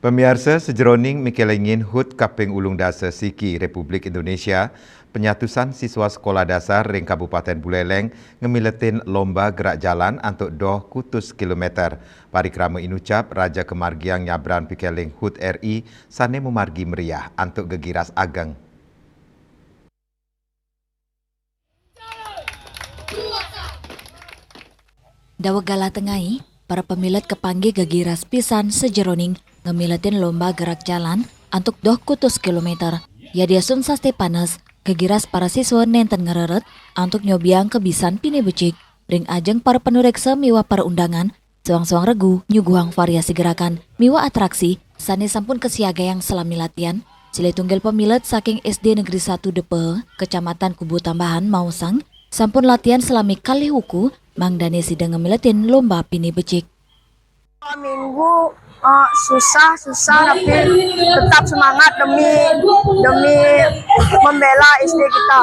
Pemirsa sejeroning mikelengin hut kaping ulung dasa Siki Republik Indonesia, penyatusan siswa sekolah dasar ring Kabupaten Buleleng ngemiletin lomba gerak jalan untuk 200 kilometer. Parikrama inucap Raja Kemargiang nyabran pikeleng hut RI sane memargi meriah untuk gegiras ageng. Dawagala tengai, para pemilet kepanggih gegiras pisan sejeroning ngemiletin lomba gerak jalan untuk 200 kilometer. Ya dia sunsa Stepanes, gegiras para siswa nenten ngereret untuk nyobiang kebisan pini becik. Ring ajeng para penureksa miwa para undangan, suang-suang regu nyuguhang variasi gerakan, miwa atraksi, sane sampun kesiaga yang selami latihan. Sile tunggal pemilet saking SD Negeri 1 Depe, Kecamatan Kubu Tambahan, Mausang, sampun latihan selami kali huku, Mang Dani sidang ngemiletin lomba pini becik. Minggu susah tapi tetap semangat demi membela SD kita.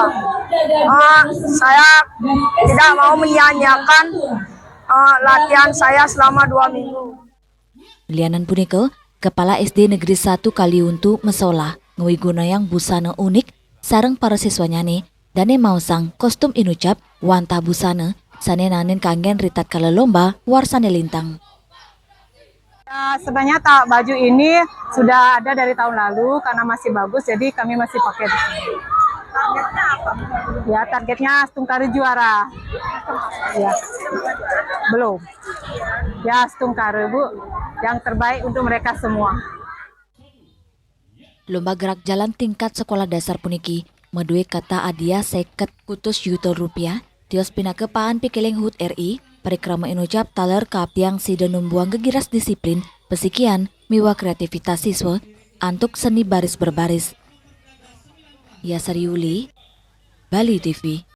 Saya tidak mau menyia-nyiakan latihan saya selama 2 minggu. Lianan punike, Kepala SD Negeri 1 Kaliuntu Mesola ngewiguna yang busana unik sareng para siswanya nih Dane mausang kostum inucap wantah busana sane nanin kangen ritat kala lomba warsane lintang. Ya, sebenarnya baju ini sudah ada dari tahun lalu karena masih bagus, jadi kami masih pakai. Targetnya apa? Ya, targetnya Stungkari juara. Ya, belum. Ya, Stungkari Bu, yang terbaik untuk mereka semua. Lomba gerak jalan tingkat sekolah dasar puniki, medue kata adia 50 kutus juta rupiah, tios pinake paan pikeleng hut RI, parikrama inucap taler kapiang sida numbuang gegiras disiplin, pesikian, miwa kreativitas siswa, antuk seni baris berbaris. Yasar Yuli, Bali TV.